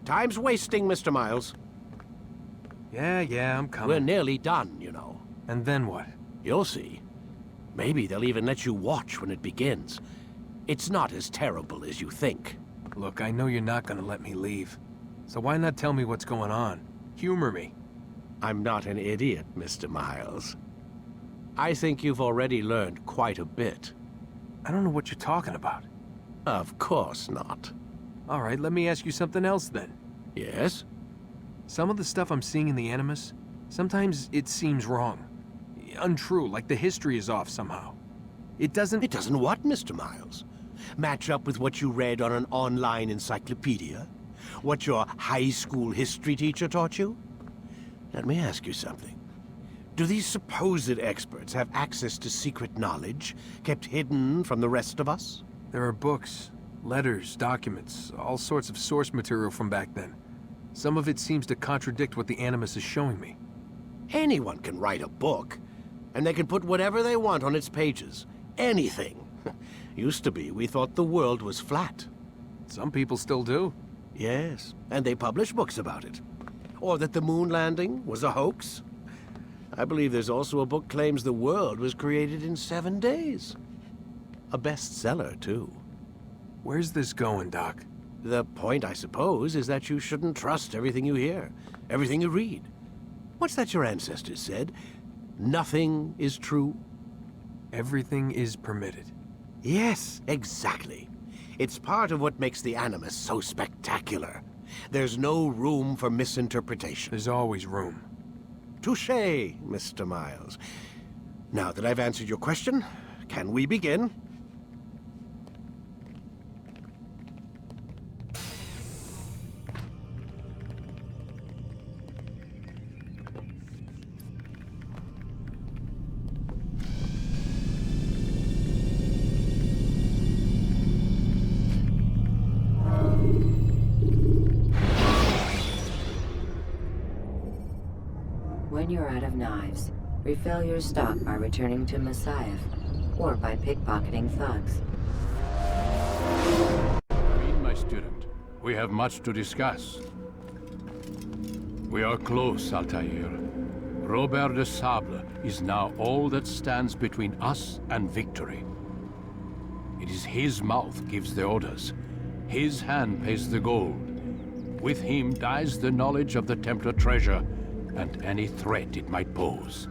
Time's wasting, Mr. Miles. Yeah, I'm coming. We're nearly done, you know. And then what? You'll see. Maybe they'll even let you watch when it begins. It's not as terrible as you think. Look, I know you're not gonna let me leave. So why not tell me what's going on? Humor me. I'm not an idiot, Mr. Miles. I think you've already learned quite a bit. I don't know what you're talking about. Of course not. All right, let me ask you something else then. Yes? Some of the stuff I'm seeing in the Animus, sometimes it seems wrong. Untrue, like the history is off somehow. It doesn't... It doesn't what, Mr. Miles? Match up with what you read on an online encyclopedia? What your high school history teacher taught you? Let me ask you something. Do these supposed experts have access to secret knowledge kept hidden from the rest of us? There are books, letters, documents, all sorts of source material from back then. Some of it seems to contradict what the Animus is showing me. Anyone can write a book, and they can put whatever they want on its pages. Anything. Used to be, we thought the world was flat. Some people still do. Yes, and they publish books about it. Or that the moon landing was a hoax. I believe there's also a book claims the world was created in 7 days. A bestseller, too. Where's this going, Doc? The point, I suppose, is that you shouldn't trust everything you hear, everything you read. What's that your ancestors said? Nothing is true? Everything is permitted. Yes, exactly. It's part of what makes the Animus so spectacular. There's no room for misinterpretation. There's always room. Touché, Mr. Miles. Now that I've answered your question, can we begin? When you're out of knives, refill your stock by returning to Messiah, or by pickpocketing thugs. Read, my student. We have much to discuss. We are close, Altair. Robert de Sable is now all that stands between us and victory. It is his mouth gives the orders. His hand pays the gold. With him dies the knowledge of the Templar treasure and any threat it might pose.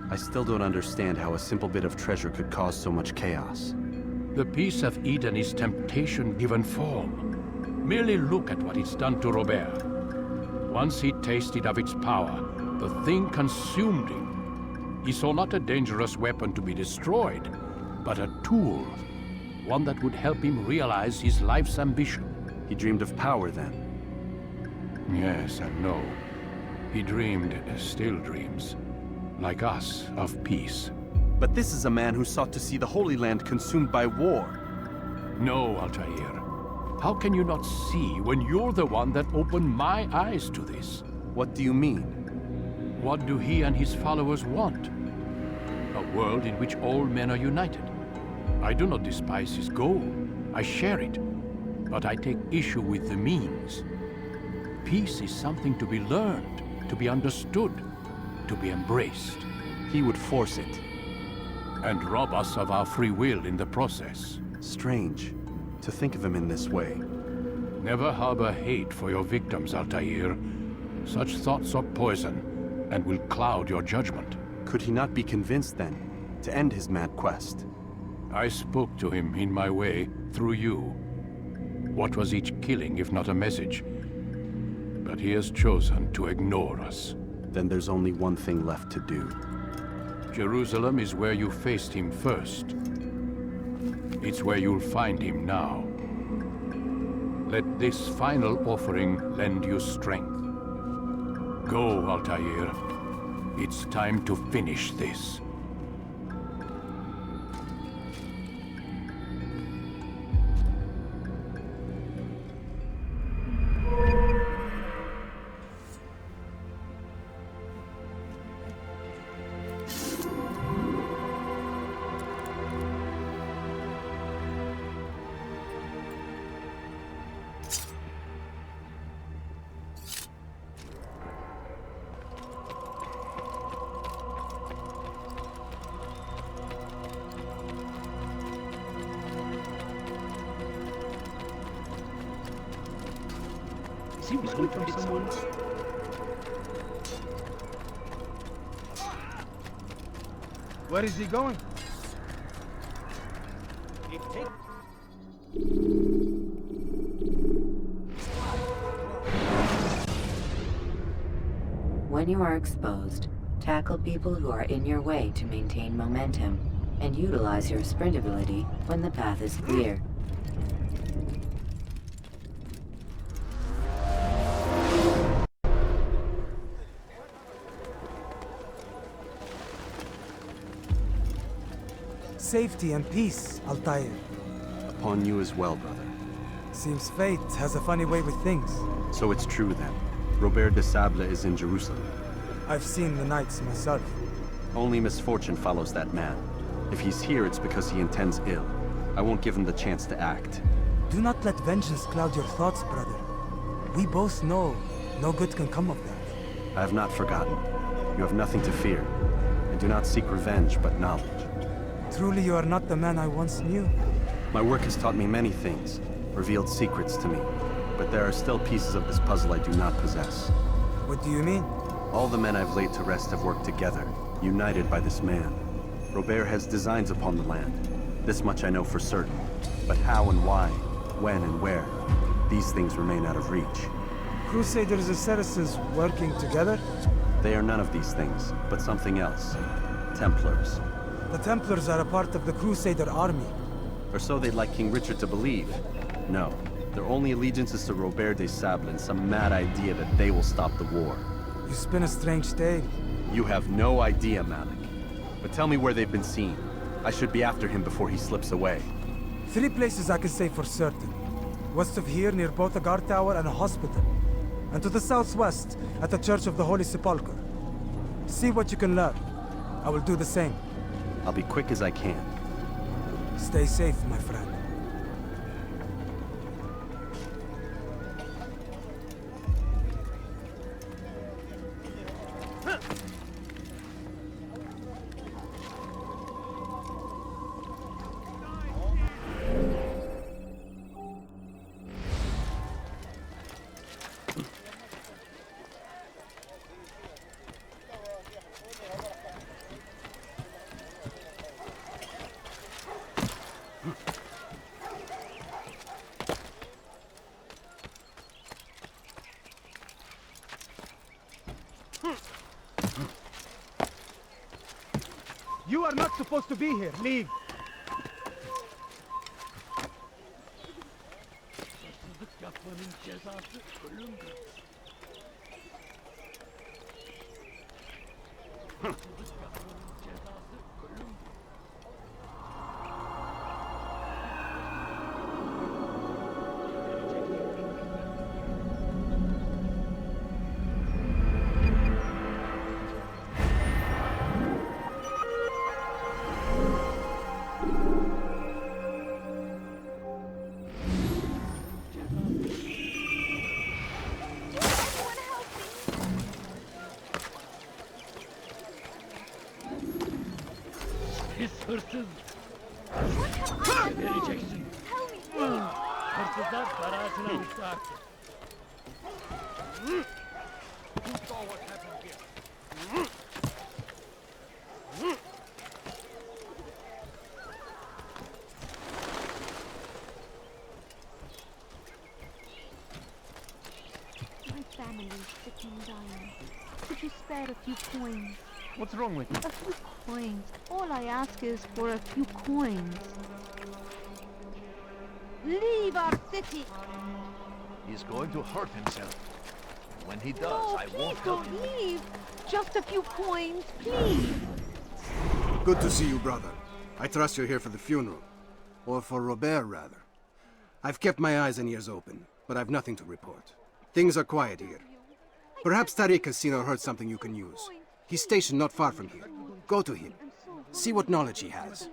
I still don't understand how a simple bit of treasure could cause so much chaos. The Peace of Eden is temptation given form. Merely look at what it's done to Robert. Once he tasted of its power, the thing consumed him. He saw not a dangerous weapon to be destroyed, but a tool. One that would help him realize his life's ambition. He dreamed of power then? Yes and no. He dreamed, still dreams, like us, of peace. But this is a man who sought to see the Holy Land consumed by war. No, Altair. How can you not see when you're the one that opened my eyes to this? What do you mean? What do he and his followers want? A world in which all men are united. I do not despise his goal. I share it. But I take issue with the means. Peace is something to be learned, to be understood, to be embraced. He would force it. And rob us of our free will in the process. Strange, to think of him in this way. Never harbor hate for your victims, Altair. Such thoughts are poison, and will cloud your judgment. Could he not be convinced, then, to end his mad quest? I spoke to him in my way, through you. What was each killing if not a message? But he has chosen to ignore us. Then there's only one thing left to do. Jerusalem is where you faced him first. It's where you'll find him now. Let this final offering lend you strength. Go, Altair. It's time to finish this. he running from someone? Where is he going? When you are exposed, tackle people who are in your way to maintain momentum, and utilize your sprint ability when the path is clear. Safety and peace, Altair. Upon you as well, brother. Seems fate has a funny way with things. So it's true then. Robert de Sable is in Jerusalem. I've seen the knights myself. Only misfortune follows that man. If he's here, it's because he intends ill. I won't give him the chance to act. Do not let vengeance cloud your thoughts, brother. We both know no good can come of that. I have not forgotten. You have nothing to fear. I do not seek revenge, but knowledge. Truly you are not the man I once knew. My work has taught me many things, revealed secrets to me. But there are still pieces of this puzzle I do not possess. What do you mean? All the men I've laid to rest have worked together, united by this man. Robert has designs upon the land. This much I know for certain. But how and why, when and where, these things remain out of reach. Crusaders and Saracens working together? They are none of these things, but something else. Templars. The Templars are a part of the Crusader army. Or so they'd like King Richard to believe. No, their only allegiance is to Robert de Sable and some mad idea that they will stop the war. You spin a strange tale. You have no idea, Malik. But tell me where they've been seen. I should be after him before he slips away. 3 places I can say for certain. West of here, near both a guard tower and a hospital. And to the southwest, at the Church of the Holy Sepulchre. See what you can learn. I will do the same. I'll be quick as I can. Stay safe, my friend. You are not supposed to be here. Leave. Pis hırsız. Vereceksin. Hırsızlar parasına müstahaktır. My family's sick and dying. Could you spare a few coins? What's wrong with you? A few coins. All I ask is for a few coins. Leave our city! He's going to hurt himself. When he does, No, I please won't help don't him. leave! Just a few coins, please! Good to see you, brother. I trust you're here for the funeral. Or for Robert, rather. I've kept my eyes and ears open, but I've nothing to report. Things are quiet here. Perhaps Tariq has seen or heard something you can use. He's stationed not far from here. Go to him. See what knowledge he has.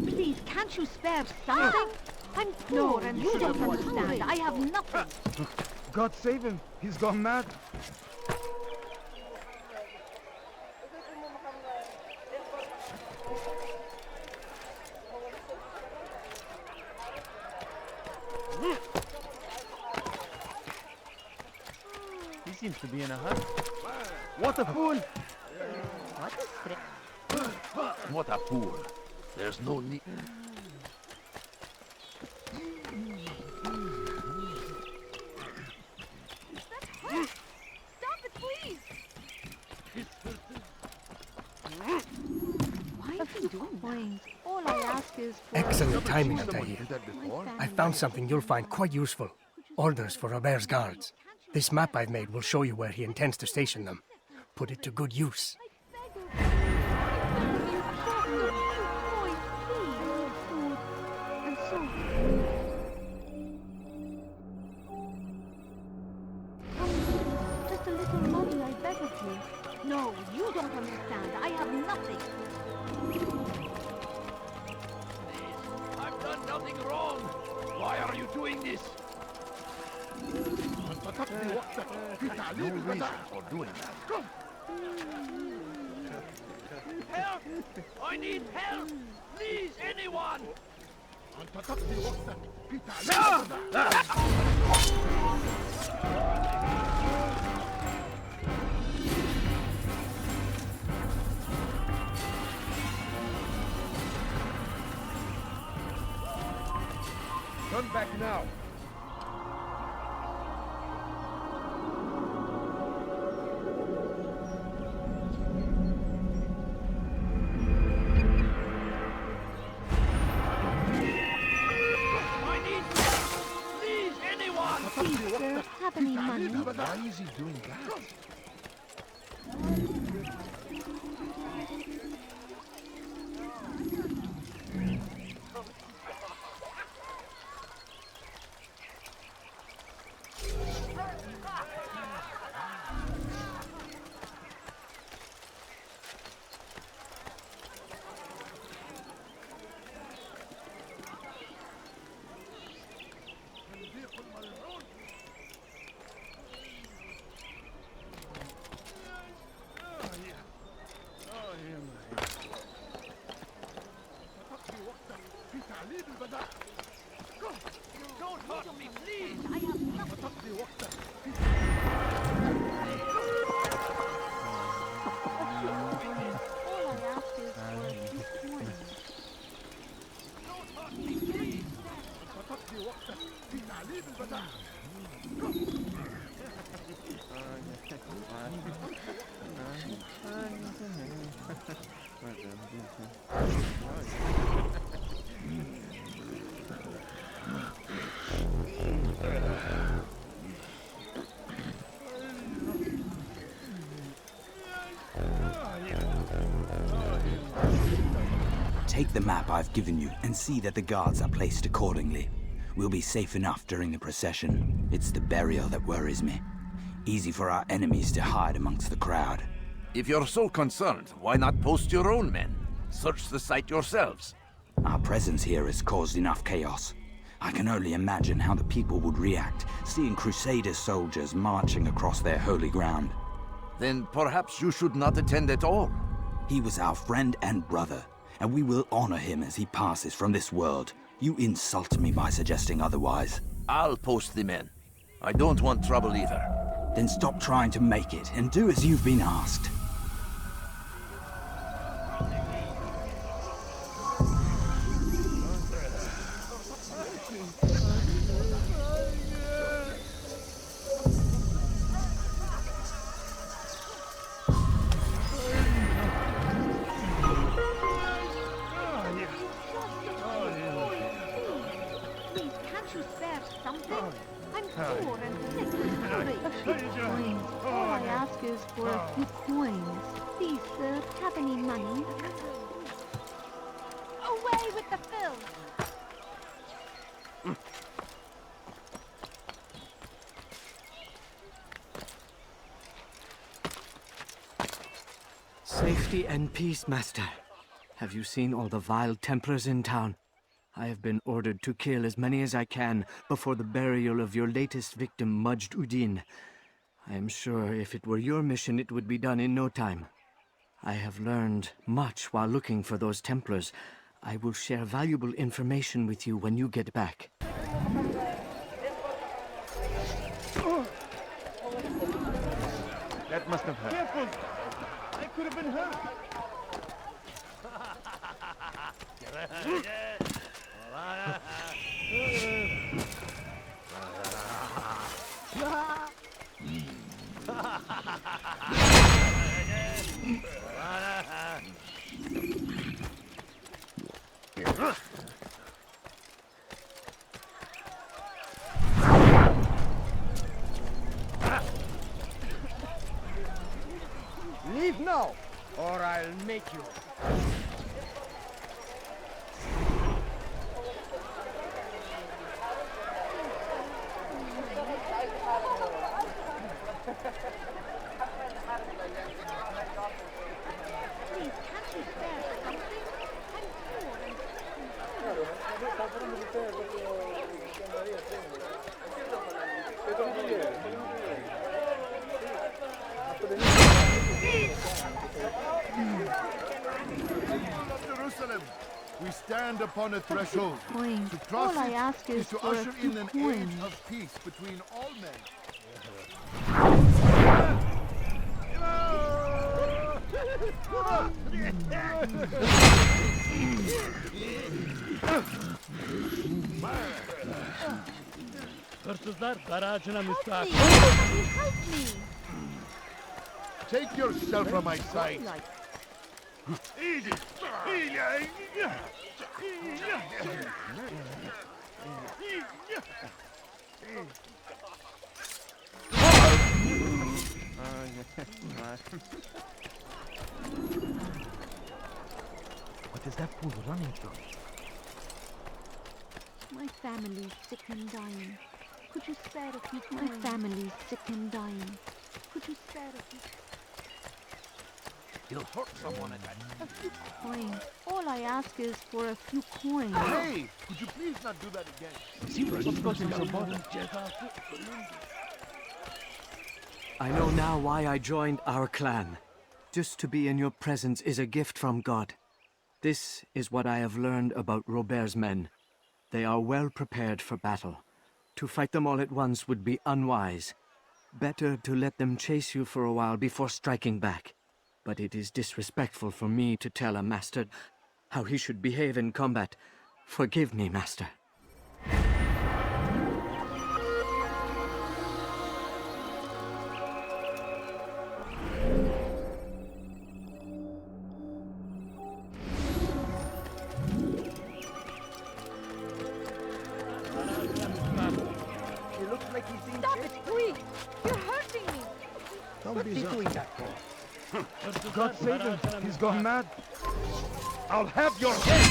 Please, can't you spare something? I'm poor and you don't understand. I have nothing. God save him. He's gone mad. seems to be in a hurry. What a fool! What is What a fool! There's no need. Stop it, please! Why is he doing that? All I ask is for... Excellent timing, Someone Altair. did that before. I found something you'll find quite useful. Orders for Robert's guards. This map I've made will show you where he intends to station them. Put it to good use. Just a little money, I beg of you. No, you don't understand. I have nothing. I've done nothing wrong! Why are you doing this? No reason for doing that. Help! I need help! Please, anyone! Turn back now. I need help! Please, anyone! Please, sir, have any money? Why is he doing that? Don't hurt me, please! I have All I ask is for a few coins. Don't hurt me, please! Take the map I've given you and see that the guards are placed accordingly. We'll be safe enough during the procession. It's the burial that worries me. Easy for our enemies to hide amongst the crowd. If you're so concerned, why not post your own men? Search the site yourselves. Our presence here has caused enough chaos. I can only imagine how the people would react, seeing Crusader soldiers marching across their holy ground. Then perhaps you should not attend at all. He was our friend and brother, and we will honor him as he passes from this world. You insult me by suggesting otherwise. I'll post the men. I don't want trouble either. Then stop trying to make it and do as you've been asked. Please, can't you spare something? I'm poor and sick and hurry. A few coins. All I ask is for a few coins. Please, sir, have any money? Away with the filth! Safety and peace, Master. Have you seen all the vile Templars in town? I have been ordered to kill as many as I can before the burial of your latest victim, Majd Udin. I am sure if it were your mission, it would be done in no time. I have learned much while looking for those Templars. I will share valuable information with you when you get back. That must have hurt. Careful! I could have been hurt. Leave now, or I'll make you. Please, can't you spare something? I'm poor Jerusalem, we stand upon a threshold. Coins. To cross All I it ask is is to for a usher few in an coins. age of peace between all men. Hırsızlar dar ağacına müstahak. Help me! Take yourself from my sight. Easy. What is that fool running from? My family's sick and dying. Could you spare a few coins? My family's sick and dying. Could you spare a few? You'll hurt someone at that. A few coins. All I ask is for a few coins. Hey, could you please not do that again? I know now why I joined our clan. Just to be in your presence is a gift from God. This is what I have learned about Robert's men. They are well prepared for battle. To fight them all at once would be unwise. Better to let them chase you for a while before striking back. But it is disrespectful for me to tell a master how he should behave in combat. Forgive me, master. Stop it, please! You're hurting me! What's he doing that for? God save him! He's gone mad! I'll have your head!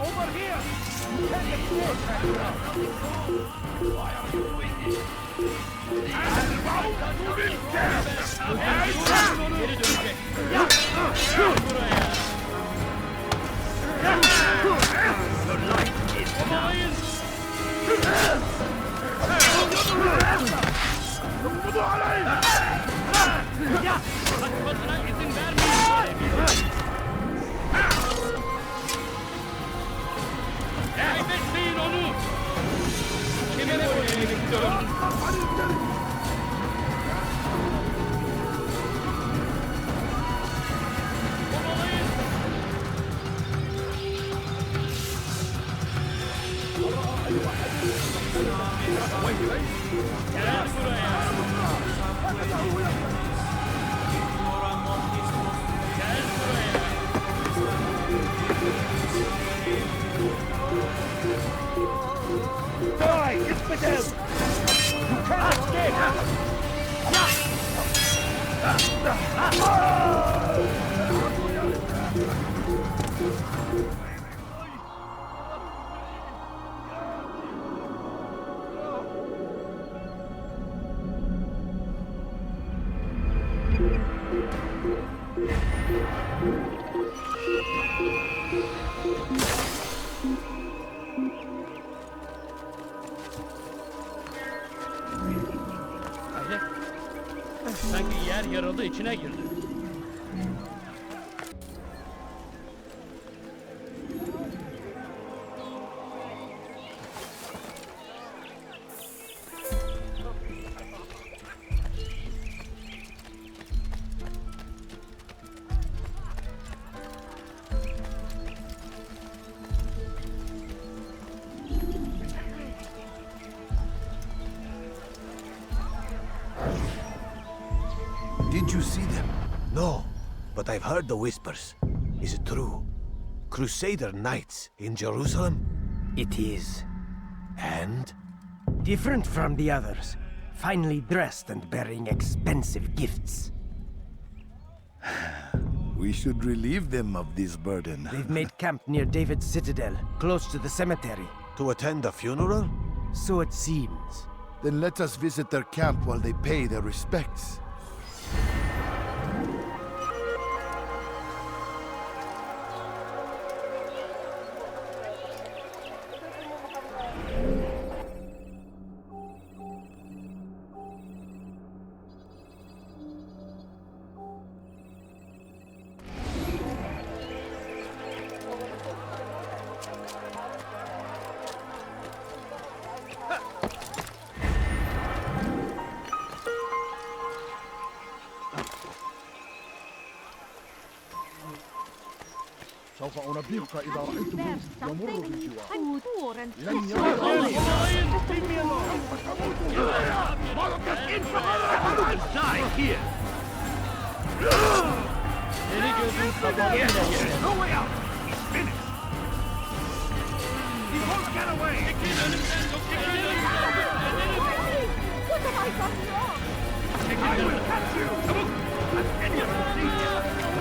Over here! You can't escape right now! Why are you doing this? Geri dönecek. Buraya. Kovalayın. Kaçmasına izin vermeyin. Kaybetmeyin onu. Kimi oraya bekliyorum. Gel buraya. Gel buraya. Die! Infidel! You can't escape! Sanki yer yarıldı, içine girdi. No, but I've heard the whispers. Is it true? Crusader knights in Jerusalem? It is. And? Different from the others. Finely dressed and bearing expensive gifts. We should relieve them of this burden. They've made camp near David's citadel, close to the cemetery. To attend a funeral? So it seems. Then let us visit their camp while they pay their respects. سوف أنبهك إذا رأيتم يمر بالجوار. لن Die here! No way out! He's finished! He won't get away! What have I done wrong? I will catch you! I'll end your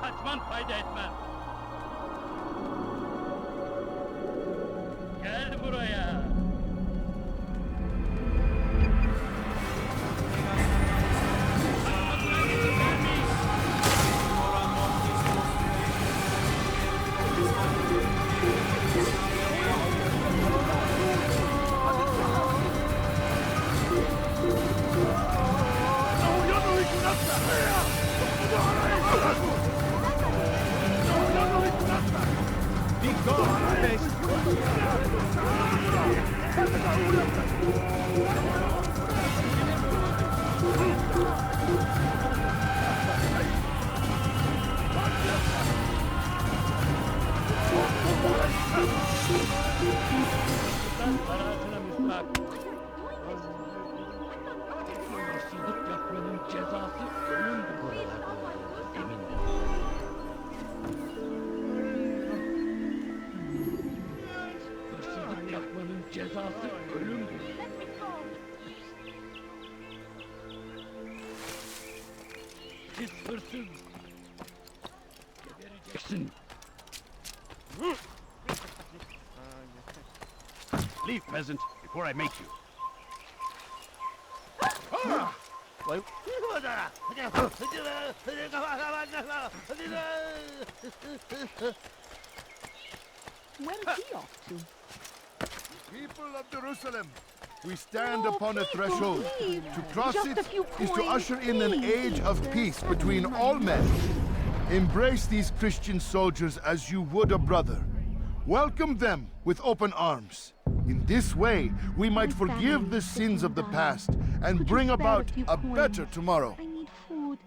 Kaçman fayda etmez. Gel buraya. Hırsızlık yapmanın cezası ölümdür. Emindim. Hırsızlık yapmanın cezası ölümdür. Pis hırsız. Gebereceksin. Leave, peasant, before I make you. Where's he off to? People of Jerusalem, we stand upon a threshold. please. To cross Just it a few is to coins, usher in an please. age of peace between all men. Embrace these Christian soldiers as you would a brother. Welcome them with open arms. In this way, we might forgive the sins of the past and bring about a better tomorrow. I need food.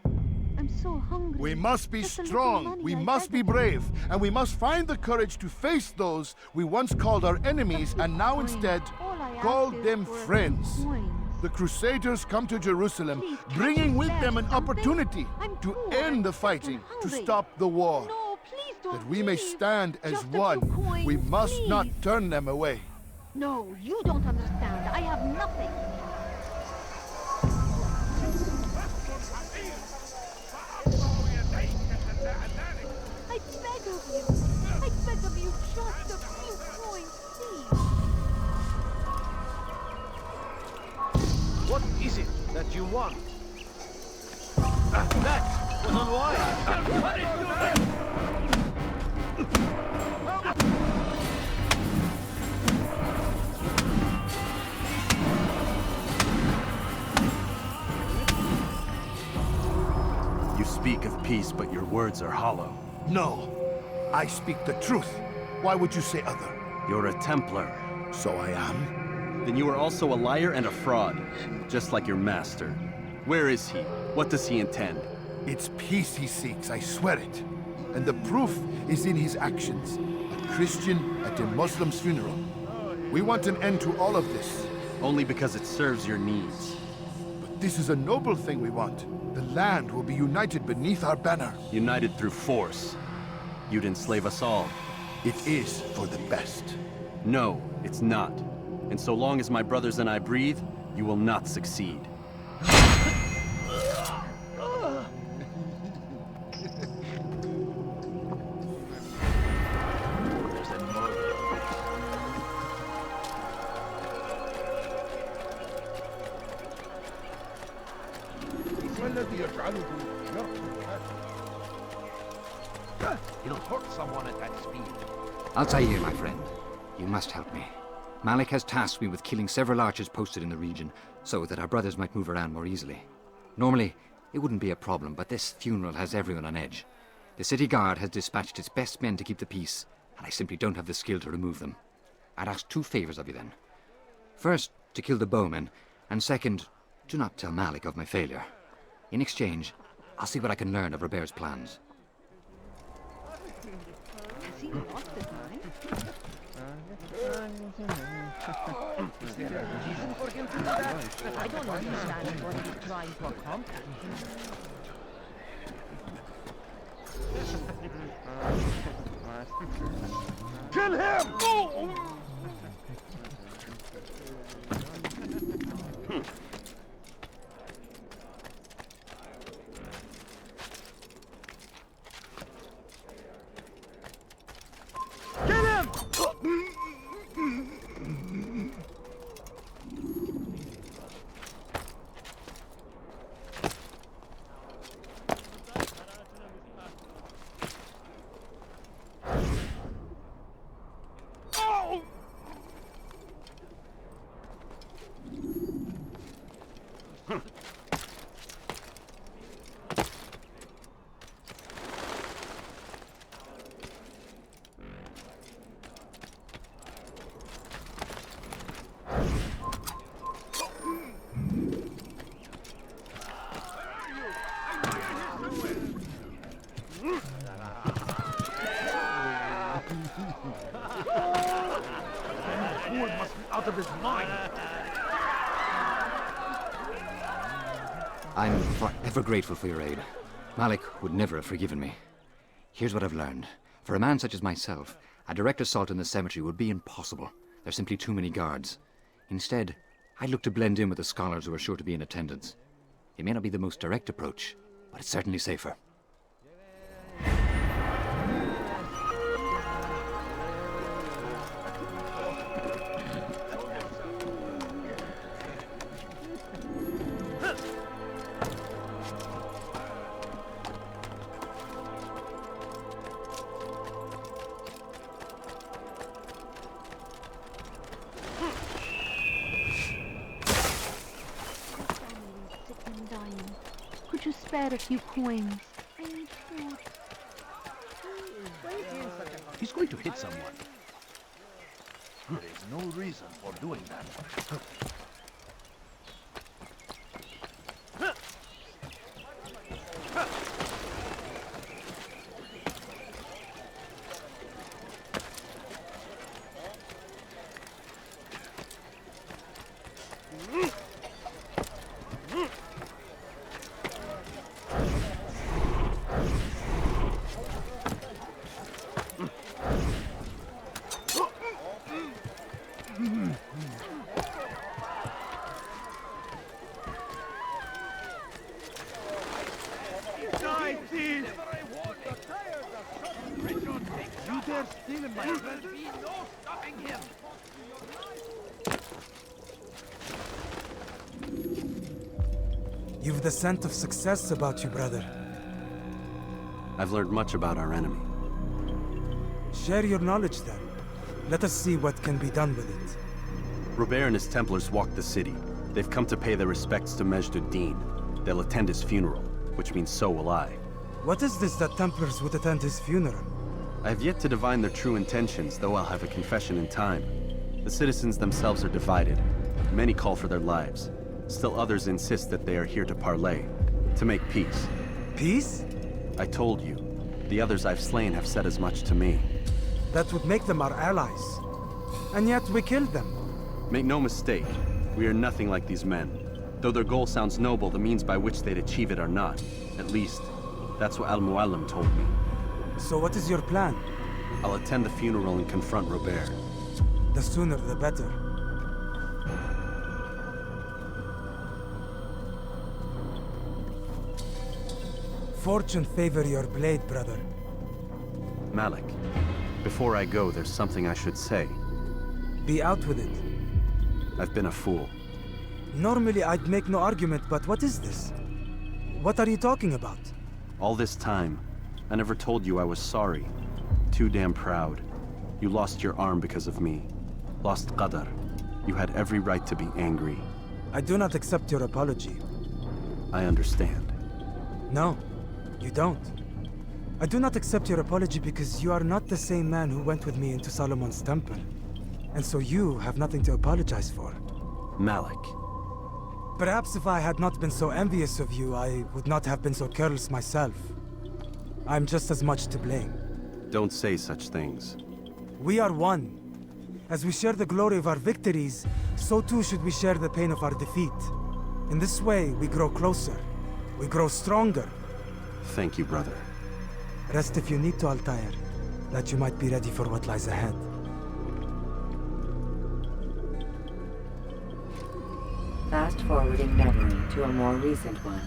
I'm so hungry. We must be Just a little strong, money, we I must beg be of you. brave, and we must find the courage to face those we once called our enemies and now instead All I call ask is them for a few friends. coins. The Crusaders come to Jerusalem, Please, bringing with can't you them an spare something? opportunity I'm to poor end the and sick fighting, and to hungry. stop the war. No, please don't That we may leave. stand as Just a few one, coins, we must not please. turn them away. No, you don't understand. I have nothing. I beg of you. I beg of you, just a few coins, please. What is it that you want? That was unwise. You speak of peace, but your words are hollow. No, I speak the truth. Why would you say other? You're a Templar. So I am? Then you are also a liar and a fraud, just like your master. Where is he? What does he intend? It's peace he seeks, I swear it. And the proof is in his actions. A Christian at a Muslim's funeral. We want an end to all of this. Only because it serves your needs. But this is a noble thing we want. The land will be united beneath our banner. United through force. You'd enslave us all. It is for the best. No, it's not. And so long as my brothers and I breathe, you will not succeed. He'll hurt someone at that speed. Altair, my friend, you must help me. Malik has tasked me with killing several archers posted in the region, so that our brothers might move around more easily. Normally, it wouldn't be a problem, but this funeral has everyone on edge. The city guard has dispatched its best men to keep the peace, and I simply don't have the skill to remove them. I'd ask 2 favors of you then. First, to kill the bowmen, and second, do not tell Malik of my failure. In exchange, I'll see what I can learn of Robert's plans. Has he lost his mind? Is there a reason for him to do that? I don't understand what he's trying to accomplish. Kill him! Oh! Kill him! Out of his mind. I'm forever grateful for your aid. Malik would never have forgiven me. Here's what I've learned. For a man such as myself, a direct assault on the cemetery would be impossible. There's simply too many guards. Instead, I'd look to blend in with the scholars who are sure to be in attendance. It may not be the most direct approach, but it's certainly safer. Could you spare a few coins? I need food. He's going to hit someone. There is no reason for doing that. You've the scent of success about you, brother. I've learned much about our enemy. Share your knowledge then. Let us see what can be done with it. Robert and his Templars walk the city. They've come to pay their respects to Majd-ud-Din. They'll attend his funeral, which means so will I. What is this that Templars would attend his funeral? I have yet to divine their true intentions, though I'll have a confession in time. The citizens themselves are divided. Many call for their lives. Still others insist that they are here to parley, to make peace. Peace? I told you. The others I've slain have said as much to me. That would make them our allies. And yet we killed them. Make no mistake, we are nothing like these men. Though their goal sounds noble, the means by which they'd achieve it are not. At least, that's what Al-Muallim told me. So what is your plan? I'll attend the funeral and confront Robert. The sooner the better. Fortune favor your blade, brother. Malik, before I go, there's something I should say. Be out with it. I've been a fool. Normally I'd make no argument, but what is this? What are you talking about? All this time, I never told you I was sorry. Too damn proud. You lost your arm because of me. Lost Qadar. You had every right to be angry. I do not accept your apology. I understand. No, you don't. I do not accept your apology because you are not the same man who went with me into Solomon's temple. And so you have nothing to apologize for. Malik. Perhaps if I had not been so envious of you, I would not have been so careless myself. I'm just as much to blame. Don't say such things. We are one. As we share the glory of our victories, so too should we share the pain of our defeat. In this way, we grow closer. We grow stronger. Thank you, brother. Rest if you need to, Altair, that you might be ready for what lies ahead. Fast-forwarding memory to a more recent one.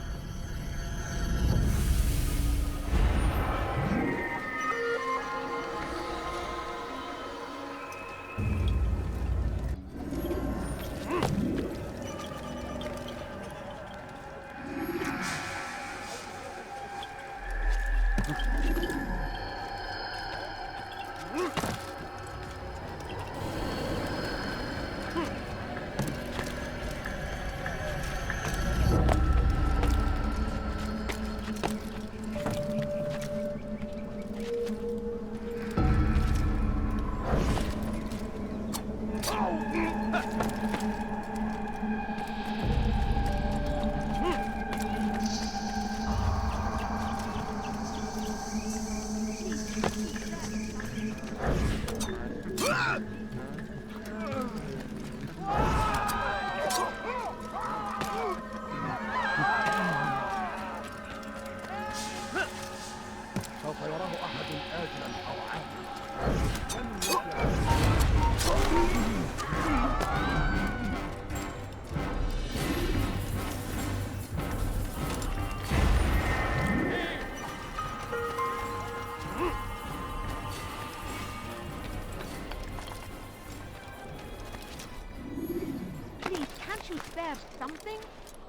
Spare something?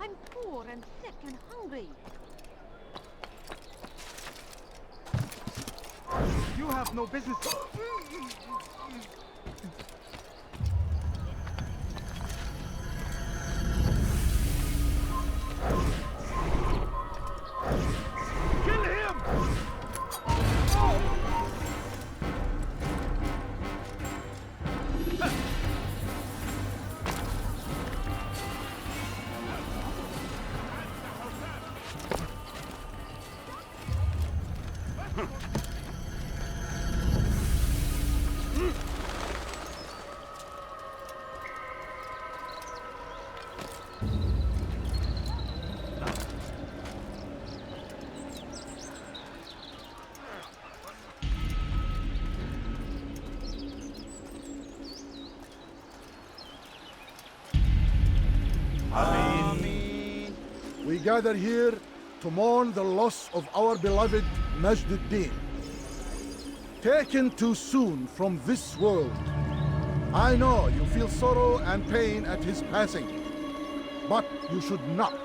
I'm poor and sick and hungry. You have no business. Kill him! We gather here to mourn the loss of our beloved Majduddin. Taken too soon from this world. I know you feel sorrow and pain at his passing, but you should not.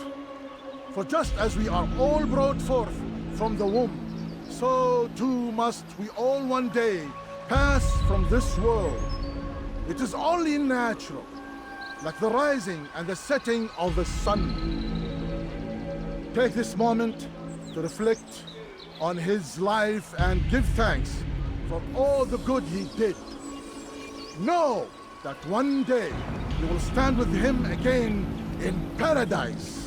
For just as we are all brought forth from the womb, so too must we all one day pass from this world. It is only natural, like the rising and the setting of the sun. Take this moment to reflect on his life and give thanks for all the good he did. Know that one day you will stand with him again in paradise.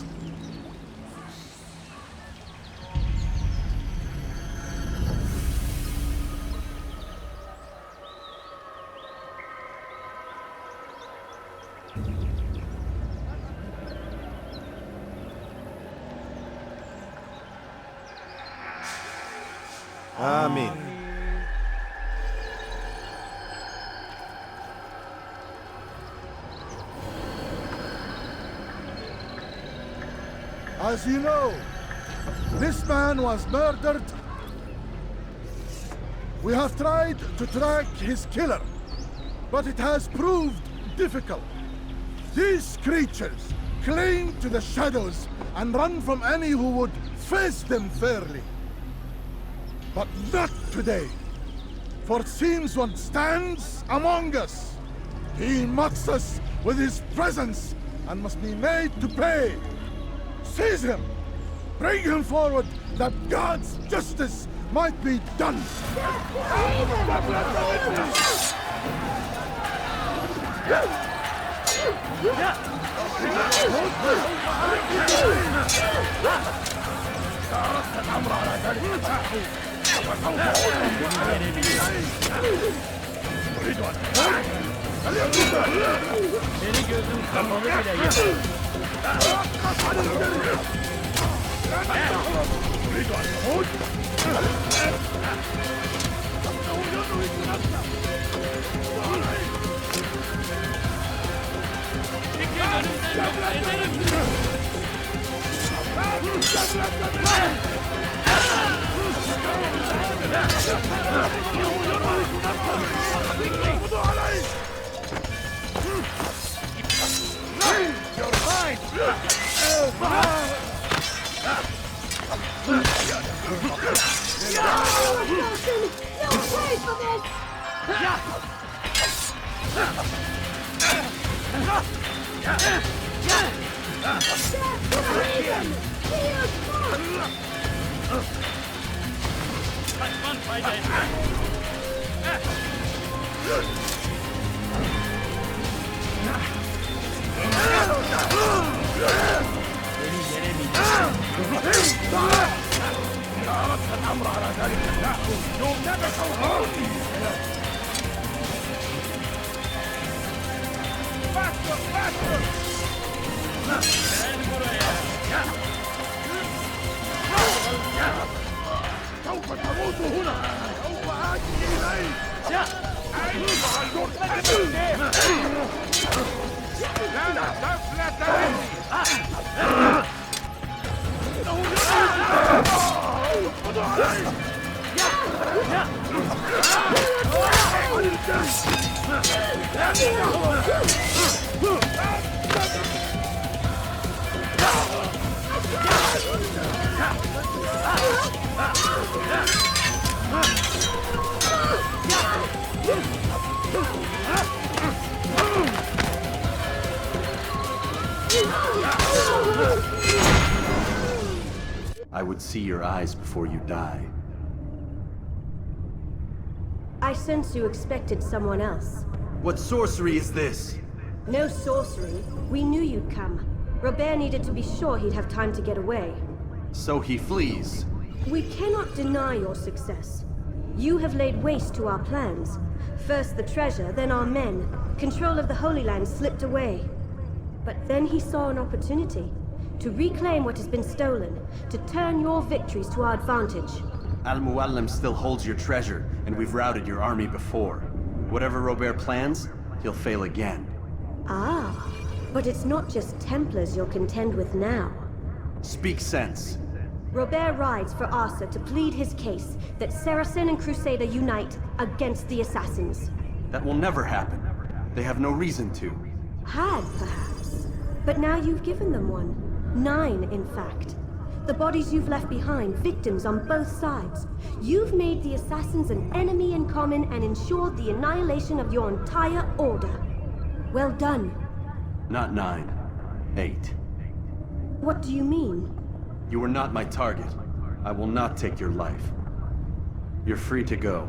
Amen. As you know, this man was murdered. We have tried to track his killer, but it has proved difficult. These creatures cling to the shadows and run from any who would face them fairly. But not today, for it seems one stands among us. He mocks us with his presence and must be made to pay. Seize him! Bring him forward that God's justice might be done! Beni gözüm kapalı bile yeter. I would see your eyes before you die. I sense you expected someone else. What sorcery is this? No sorcery. We knew you'd come. Robert needed to be sure he'd have time to get away. So he flees. We cannot deny your success. You have laid waste to our plans. First the treasure, then our men. Control of the Holy Land slipped away. But then he saw an opportunity. To reclaim what has been stolen. To turn your victories to our advantage. Al-Muallim still holds your treasure, and we've routed your army before. Whatever Robert plans, he'll fail again. Ah, but it's not just Templars you'll contend with now. Speak sense. Robert rides for Asa to plead his case that Saracen and Crusader unite against the Assassins. That will never happen. They have no reason to. Had, perhaps. But now you've given them one. 9, in fact. The bodies you've left behind, victims on both sides. You've made the Assassins an enemy in common and ensured the annihilation of your entire order. Well done. Not 9. 8. What do you mean? You were not my target. I will not take your life. You're free to go.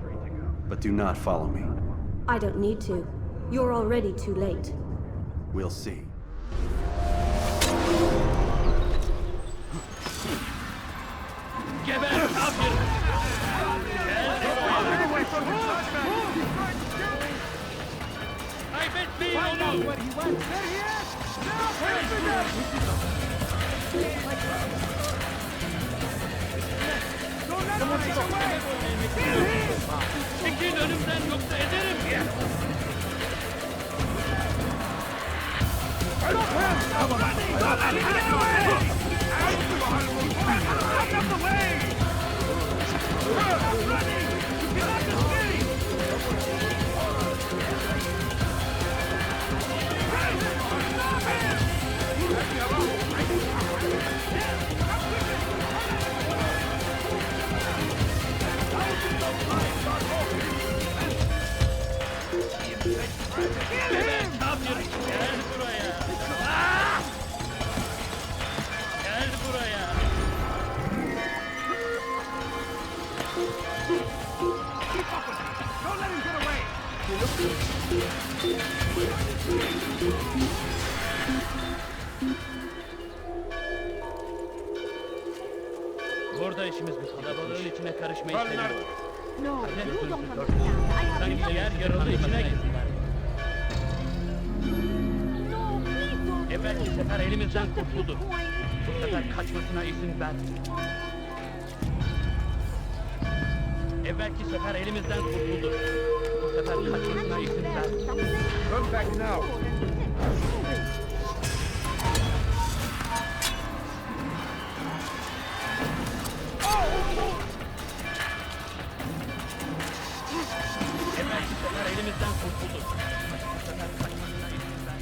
But do not follow me. I don't need to. You're already too late. We'll see. Geber kafir! Kaybetmeyin onu! Çekil önümden yoksa ederim! Burada işimiz bitti. Kalabalığın içine karışmayı istemiyorum. No, you don't understand. I have Sanki nothing yer to yarıldı do with içine it. girdiler. No, please don't. Evvelki sefer elimizden Just a few kurtuldu. coins, Bu sefer please. kaçmasına izin ver. Evvelki sefer elimizden kurtuldu. Bu sefer kaçmasına izin ver. Come back now. Evvelki sefer elimizden kurtuldu. Bu sefer kaçmasına izin ver.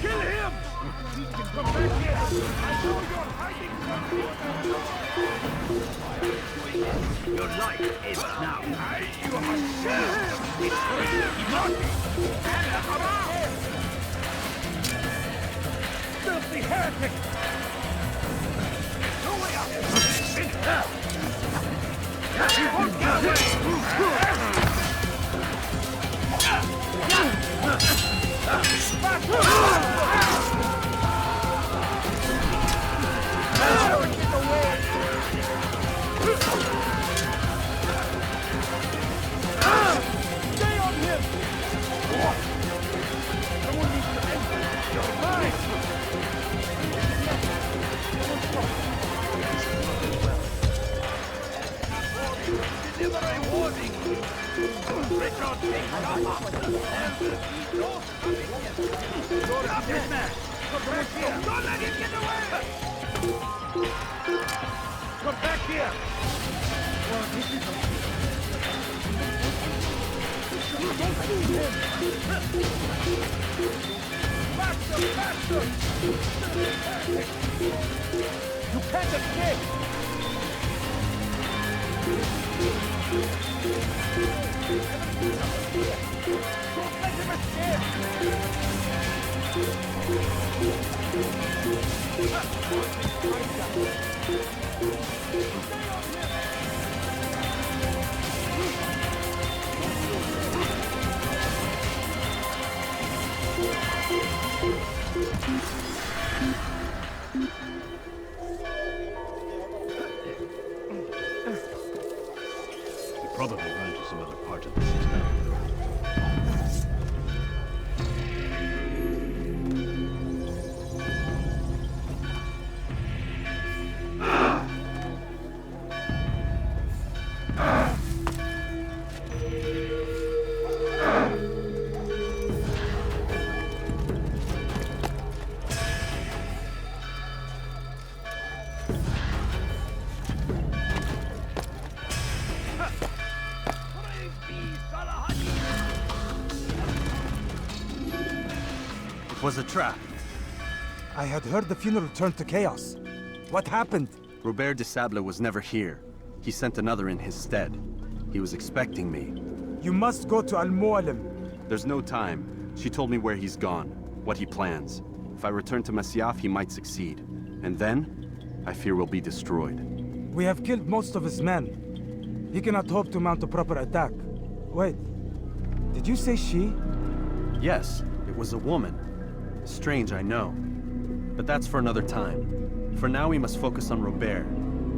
Kill him! Come back here! I know you're hiding something! Your life is now. You are filthy heretic! No way out! You won't get away! Stay on him! Someone needs to end this. You're mine! Deliver a warning! Richard, take cover! There will be no stopping him! Stop this man! Come back here! Don't let him get away! Come back here! Well, this is Faster! Faster! You can't escape! Don't let him escape! Probably ran to some other part of the system. It was a trap. I had heard the funeral turned to chaos. What happened? Robert de Sable was never here. He sent another in his stead. He was expecting me. You must go to Al-Mu'alim. There's no time. She told me where he's gone, what he plans. If I return to Masyaf, he might succeed. And then, I fear we'll be destroyed. We have killed most of his men. He cannot hope to mount a proper attack. Wait, did you say she? Yes, it was a woman. Strange, I know. But that's for another time. For now, we must focus on Robert.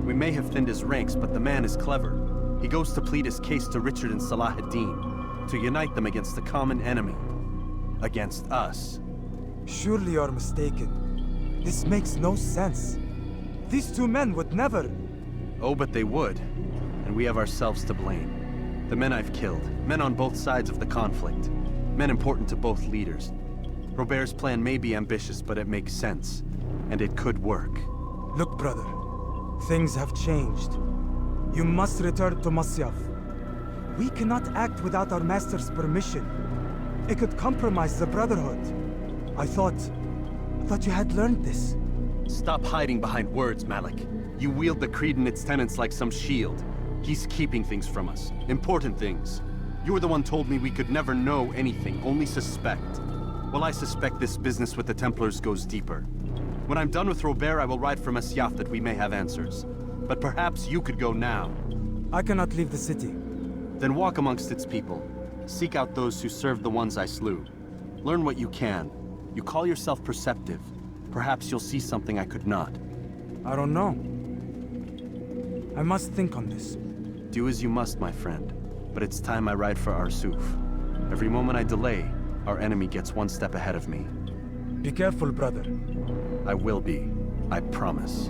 We may have thinned his ranks, but the man is clever. He goes to plead his case to Richard and Salah ad-Din, to unite them against the common enemy. Against us. Surely you're mistaken. This makes no sense. These two men would never... Oh, but they would. And we have ourselves to blame. The men I've killed, men on both sides of the conflict. Men important to both leaders. Robert's plan may be ambitious, but it makes sense. And it could work. Look, brother. Things have changed. You must return to Masyaf. We cannot act without our master's permission. It could compromise the Brotherhood. I thought you had learned this. Stop hiding behind words, Malik. You wield the creed and its tenets like some shield. He's keeping things from us. Important things. You were the one told me we could never know anything, only suspect. Well, I suspect this business with the Templars goes deeper. When I'm done with Robert, I will ride for Masyaf that we may have answers. But perhaps you could go now. I cannot leave the city. Then walk amongst its people. Seek out those who served the ones I slew. Learn what you can. You call yourself perceptive. Perhaps you'll see something I could not. I don't know. I must think on this. Do as you must, my friend. But it's time I ride for Arsuf. Every moment I delay, our enemy gets one step ahead of me. Be careful, brother. I will be. I promise.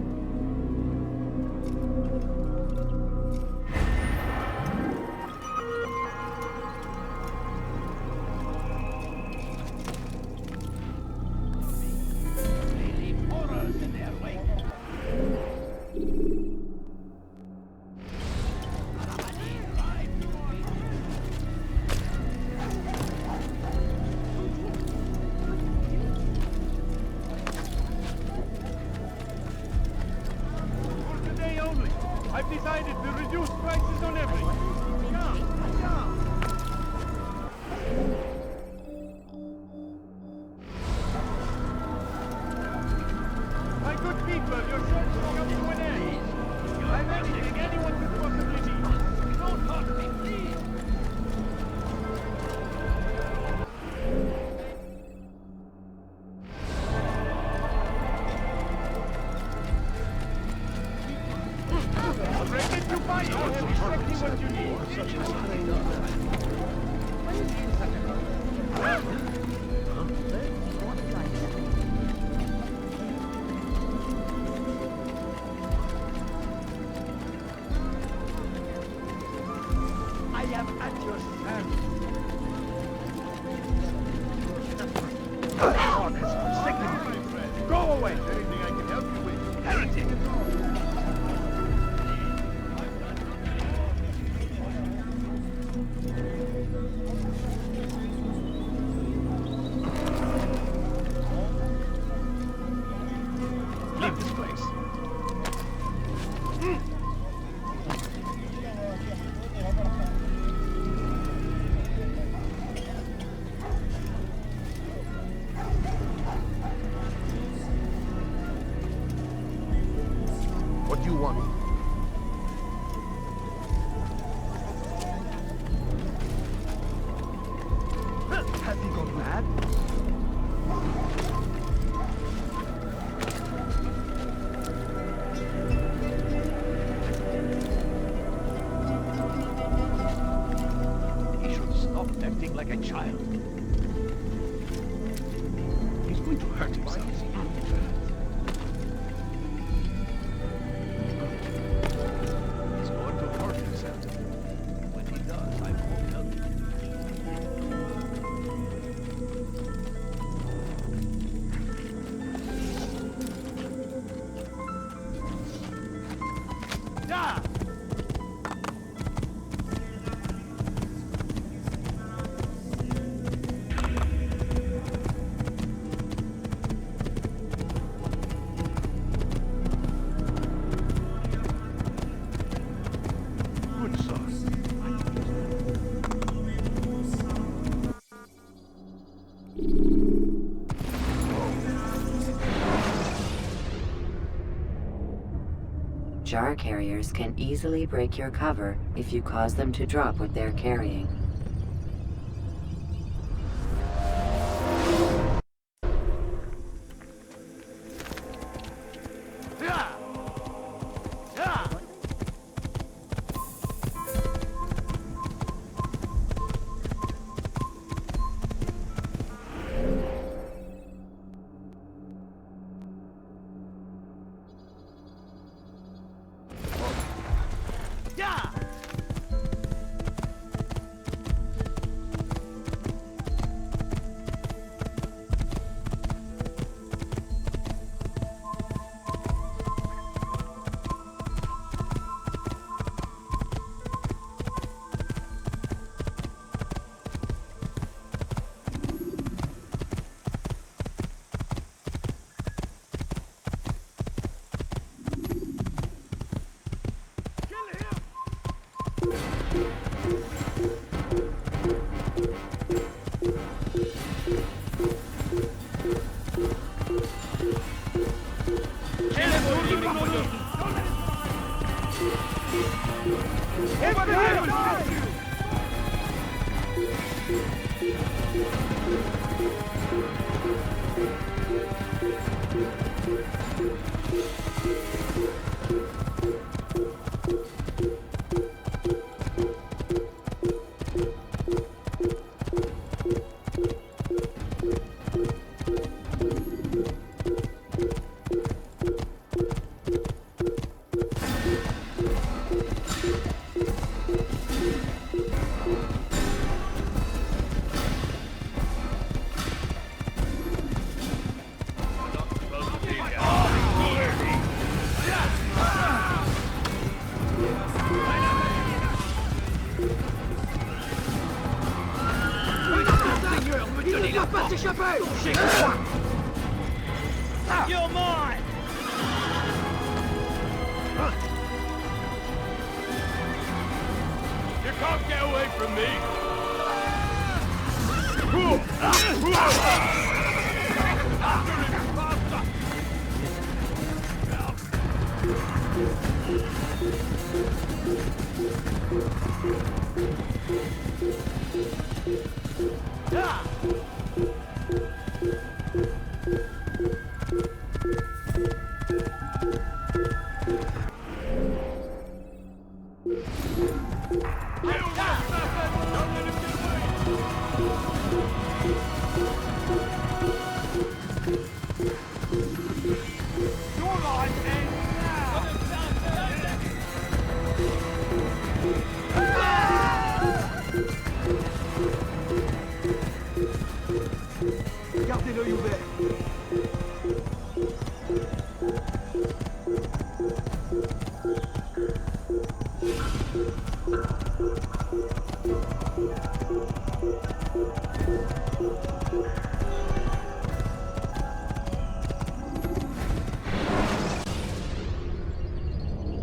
I've decided to reduce prices on everything. My good people, your search will come to an end. You have anything anyone could possibly need. Don't hurt me, please. I am at your service. Go away! Anything I can help you with? Heretic! Leave this place. What do you want? Has he gone mad? He should stop acting like a child. He's going to hurt himself. He's going to hurt himself. When he does, I won't help him. Yeah! jar carriers can easily break your cover if you cause them to drop what they're carrying. You're mine! You can't get away from me! Gardez-l'œil ouvert.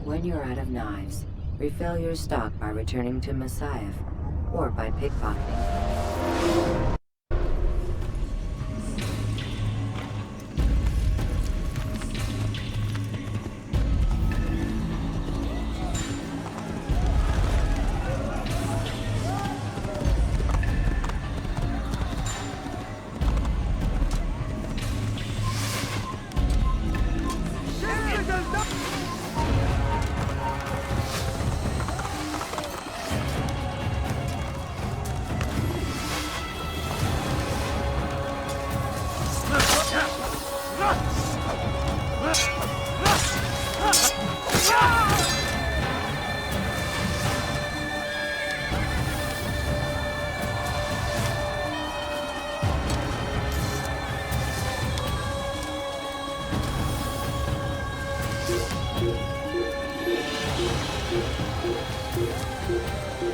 When you're out of knives, refill your stock by returning to Messiah or by pickpocketing.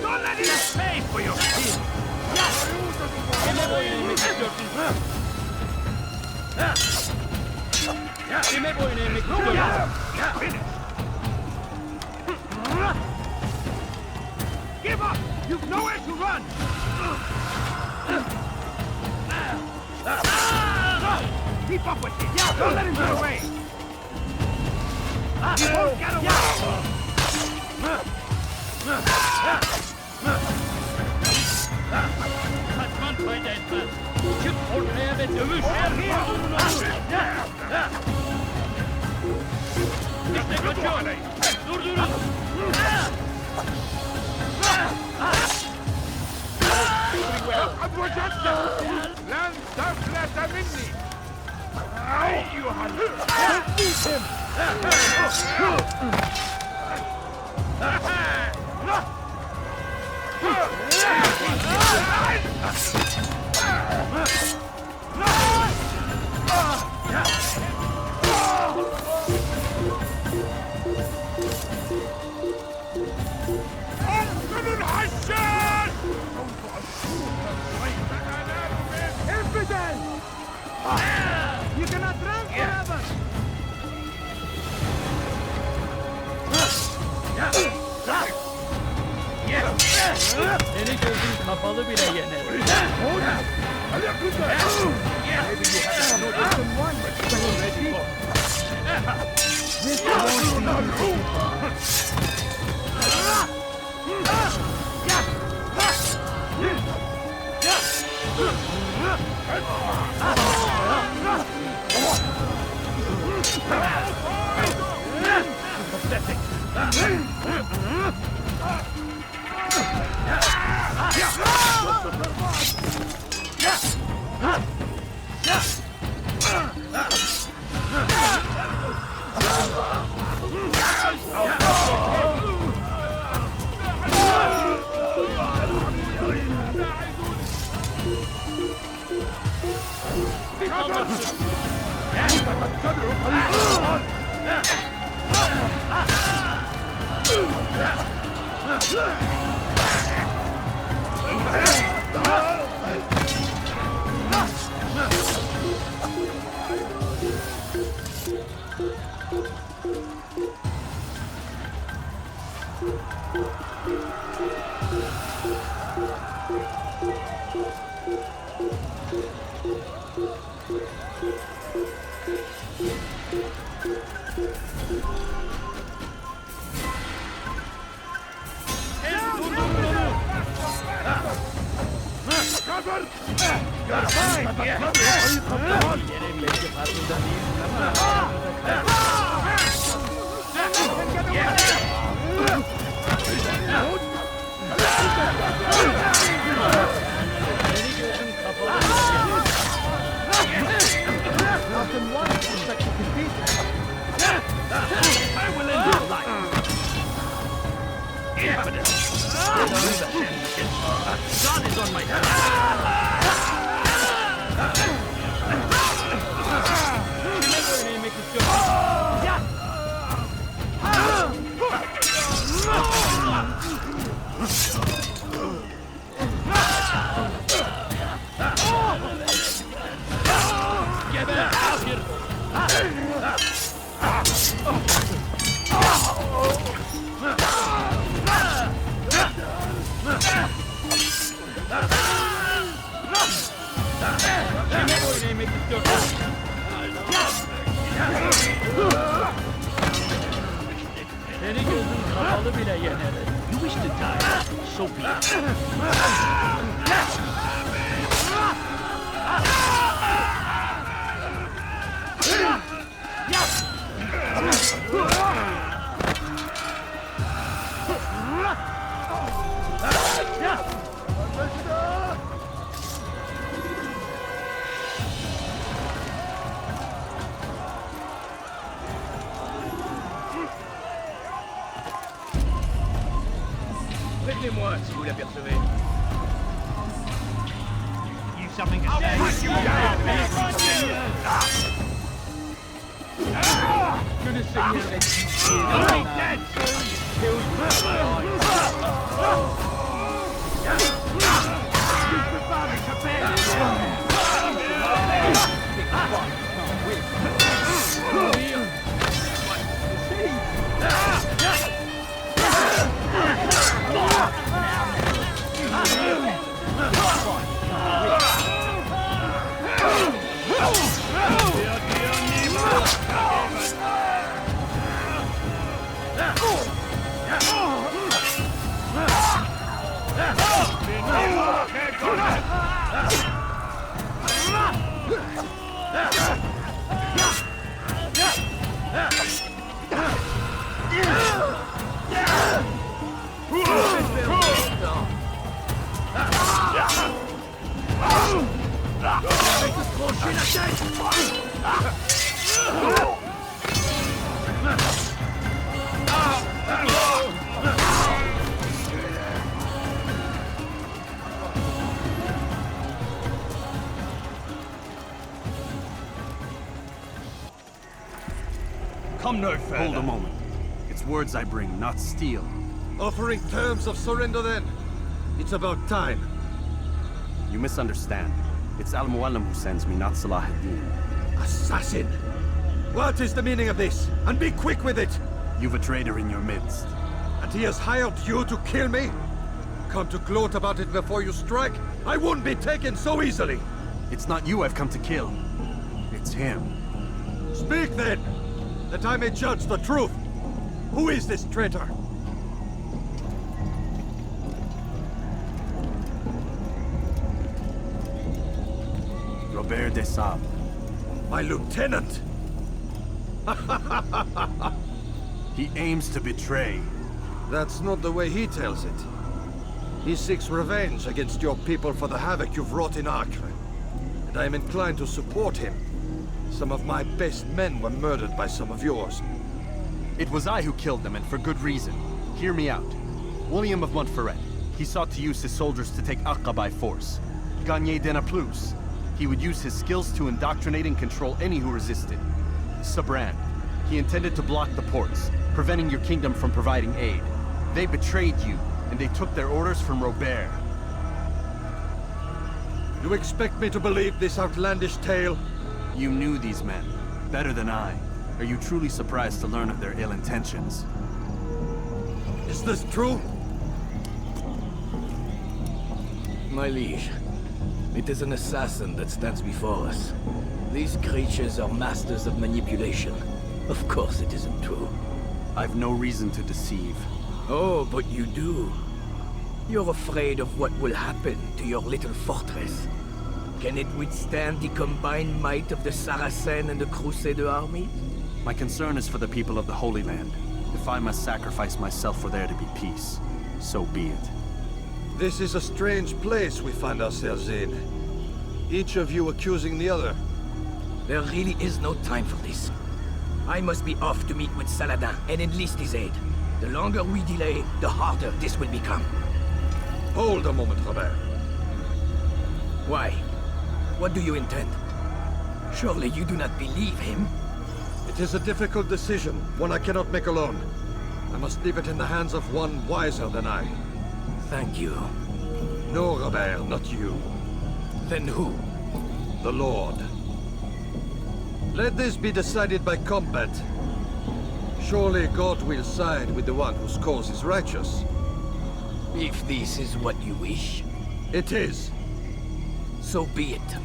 Don't let him pay for your sin! Give up! You've nowhere to run! Keep up with him! Don't let him get away! You won't get away! Kaçman fayda etmez. Çık ortaya ve dövüş. İşte kaçıyor. Durdurun. لن تفلت مني أيها انقذوا الحشاش! Infidel! You cannot run forever! Seni gözün kapalı bile yener. Seni gözün kapalı bile yener. You wish to die, so be it. Prévenez-moi si vous l'apercevez. You something to say? Que le Seigneur est ici. Je ne peux pas m'échapper. Come no further. Hold a moment. It's words I bring, not steel. Offering terms of surrender then. It's about time. You misunderstand. It's Al-Muallim who sends me, not Salah ad-Din. Assassin! What is the meaning of this? And be quick with it! You've a traitor in your midst. And he has hired you to kill me? Come to gloat about it before you strike? I won't be taken so easily! It's not you I've come to kill. It's him. Speak then! That I may judge the truth! Who is this traitor? Robert de Sable. My lieutenant! He aims to betray. That's not the way he tells it. He seeks revenge against your people for the havoc you've wrought in Acre. And I am inclined to support him. Some of my best men were murdered by some of yours. It was I who killed them, and for good reason. Hear me out. William of Montferrat. He sought to use his soldiers to take Acre by force. Gagner de Naplouse. He would use his skills to indoctrinate and control any who resisted. Sabran. He intended to block the ports, preventing your kingdom from providing aid. They betrayed you, and they took their orders from Robert. You expect me to believe this outlandish tale? You knew these men, better than I. Are you truly surprised to learn of their ill intentions? Is this true? My liege, it is an assassin that stands before us. These creatures are masters of manipulation. Of course it isn't true. I've no reason to deceive. Oh, but you do. You're afraid of what will happen to your little fortress. Can it withstand the combined might of the Saracen and the Crusader army? My concern is for the people of the Holy Land. If I must sacrifice myself for there to be peace, so be it. This is a strange place we find ourselves in. Each of you accusing the other. There really is no time for this. I must be off to meet with Saladin and enlist his aid. The longer we delay, the harder this will become. Hold a moment, Robert. Why? What do you intend? Surely you do not believe him? It is a difficult decision, one I cannot make alone. I must leave it in the hands of one wiser than I. Thank you. No, Robert, not you. Then who? The Lord. Let this be decided by combat. Surely God will side with the one whose cause is righteous. If this is what you wish. It is. So be it.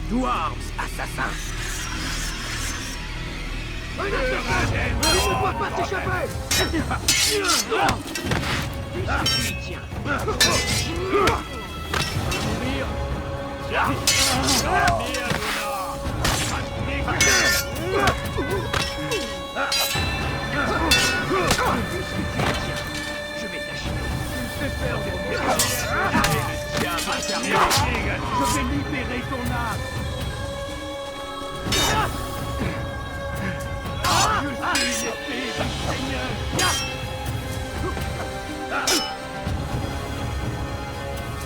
To arms, assassin! Tu ne dois pas t'échapper! Je vais t'achever. Tu me fais peur de mon tiens, va terminer. Je vais libérer ton âme. Je suis l'épée du Seigneur.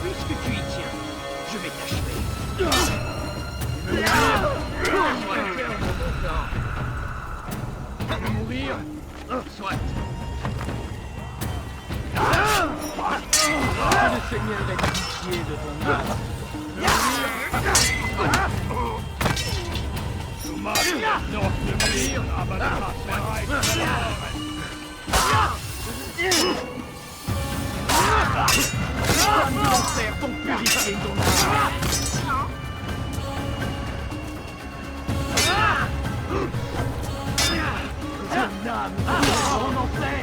Puisque tu y tiens, je vais t'achever. Tu veux mourir? Soit. Que le Seigneur ait pitié de ton âme. Du magst noch mourir, aber das bereit verloren. Comme l'enfer t'ont purifié ton âme. Ton âme en enfer.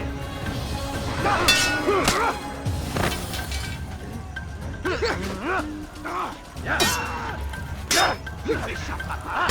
Tu n'échapperas pas.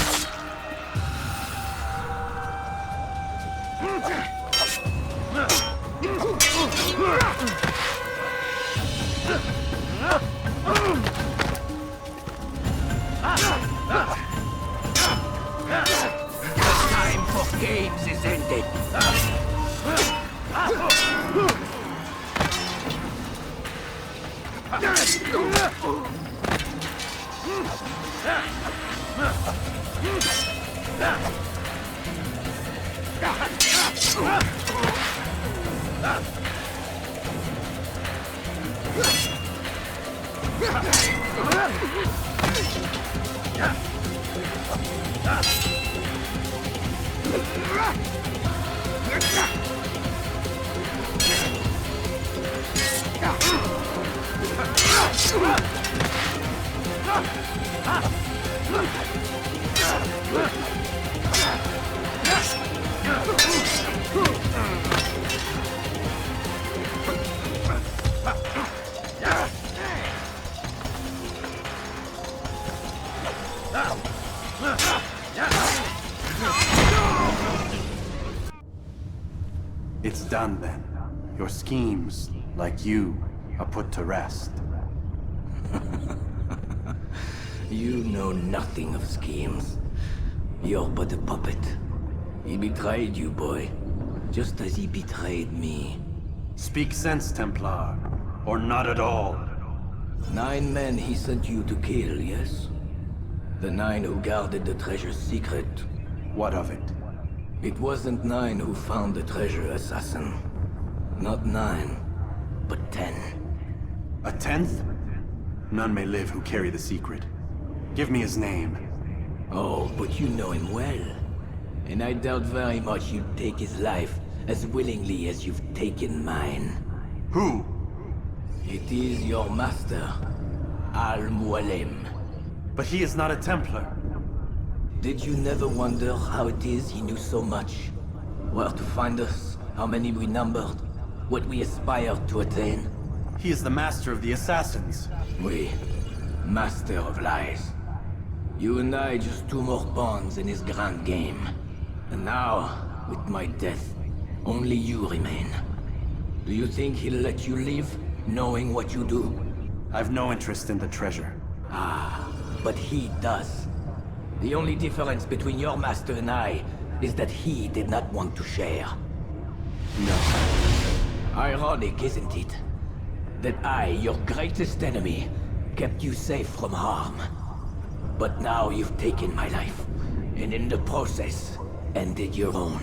It's done then. Your schemes, like you, are put to rest. You know nothing of schemes. You're but a puppet. He betrayed you, boy. Just as he betrayed me. Speak sense, Templar. Or not at all. 9 men he sent you to kill, yes? The 9 who guarded the treasure's secret. What of it? It wasn't 9 who found the treasure, assassin. Not 9, but 10. A 10th? None may live who carry the secret. Give me his name. Oh, but you know him well. And I doubt very much you'd take his life as willingly as you've taken mine. Who? It is your master, Al-Mualim. But he is not a Templar. Did you never wonder how it is he knew so much? Where to find us, how many we numbered, what we aspired to attain? He is the master of the assassins. Oui, master of lies. You and I just 2 more pawns in his grand game. And now, with my death, only you remain. Do you think he'll let you live, knowing what you do? I've no interest in the treasure. Ah, but he does. The only difference between your master and I is that he did not want to share. No. Ironic, isn't it? That I, your greatest enemy, kept you safe from harm. But now you've taken my life, and in the process, ended your own.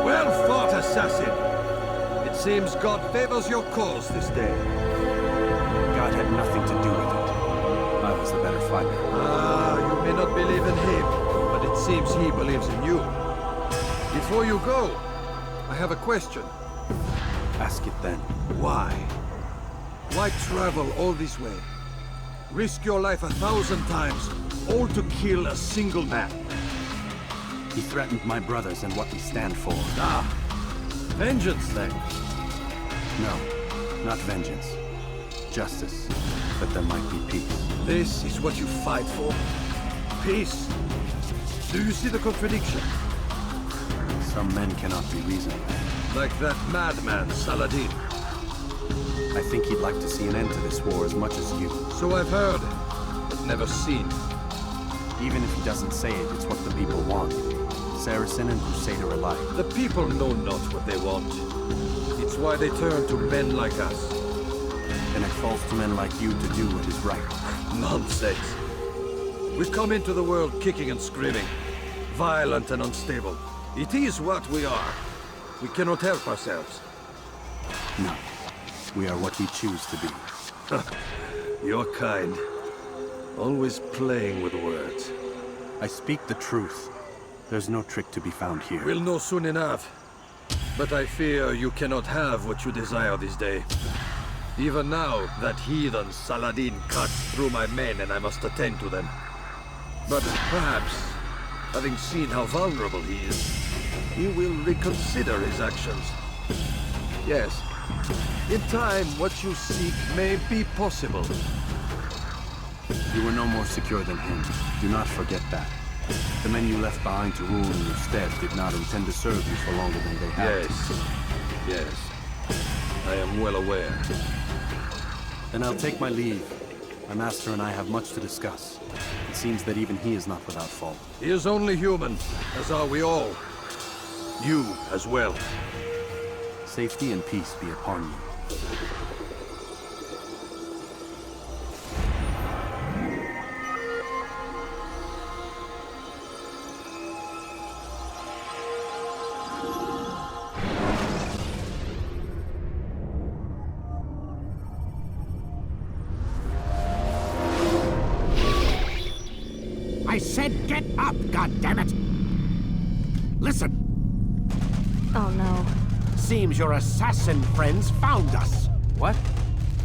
Well fought, assassin! It seems God favors your cause this day. God had nothing to do with it. I was the better fighter. You may not believe in him, but it seems he believes in you. Before you go, I have a question. Ask it then. Why? Why travel all this way? Risk your life 1,000 times, all to kill a single man? He threatened my brothers and what we stand for. Ah! Vengeance, then? No, not vengeance. Justice. But there might be peace. This is what you fight for? Peace? Do you see the contradiction? Some men cannot be reasoned. Like that madman, Saladin. I think he'd like to see an end to this war as much as you. So I've heard, but never seen. Even if he doesn't say it, it's what the people want. Saracen and Crusader alike. The people know not what they want. It's why they turn to men like us. And it falls to men like you to do what is right. Nonsense. We come into the world kicking and screaming. Violent and unstable. It is what we are. We cannot help ourselves. No. We are what we choose to be. Your kind. Always playing with words. I speak the truth. There's no trick to be found here. We'll know soon enough. But I fear you cannot have what you desire this day. Even now, that heathen Saladin cuts through my men and I must attend to them. But perhaps, having seen how vulnerable he is, he will reconsider his actions. Yes, in time, what you seek may be possible. You were no more secure than him. Do not forget that. The men you left behind to rule in your stead did not intend to serve you for longer than they had to. Yes. I am well aware. Then I'll take my leave. My master and I have much to discuss. It seems that even he is not without fault. He is only human, as are we all. You as well. Safety and peace be upon you. I said get up, goddammit! Listen! Oh no. Seems your assassin friends found us. What?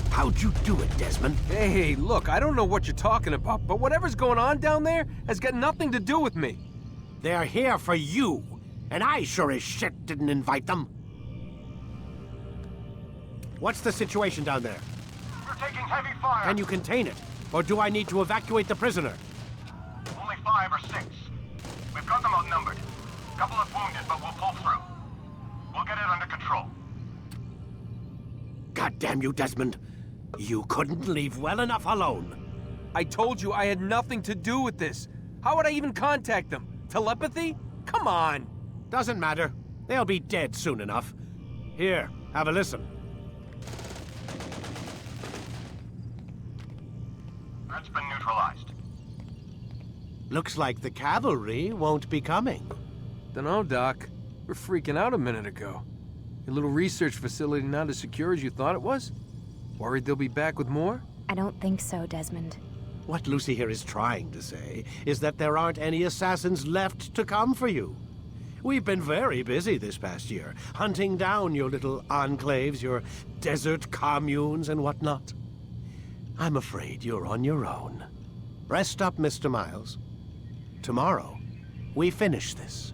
How'd you do it, Desmond? Hey, look, I don't know what you're talking about, but whatever's going on down there has got nothing to do with me. They're here for you, and I sure as shit didn't invite them. What's the situation down there? We're taking heavy fire. Can you contain it? Or do I need to evacuate the prisoner? Only 5 or 6. We've got them outnumbered. Couple of wounded, but we'll pull through. We'll get it under control. God damn you, Desmond. You couldn't leave well enough alone. I told you I had nothing to do with this. How would I even contact them? Telepathy? Come on. Doesn't matter. They'll be dead soon enough. Here, have a listen. That's been neutralized. Looks like the cavalry won't be coming. Dunno, Doc. We're freaking out a minute ago. Your little research facility not as secure as you thought it was? Worried they'll be back with more? I don't think so, Desmond. What Lucy here is trying to say is that there aren't any assassins left to come for you. We've been very busy this past year, hunting down your little enclaves, your desert communes and whatnot. I'm afraid you're on your own. Rest up, Mr. Miles. Tomorrow, we finish this.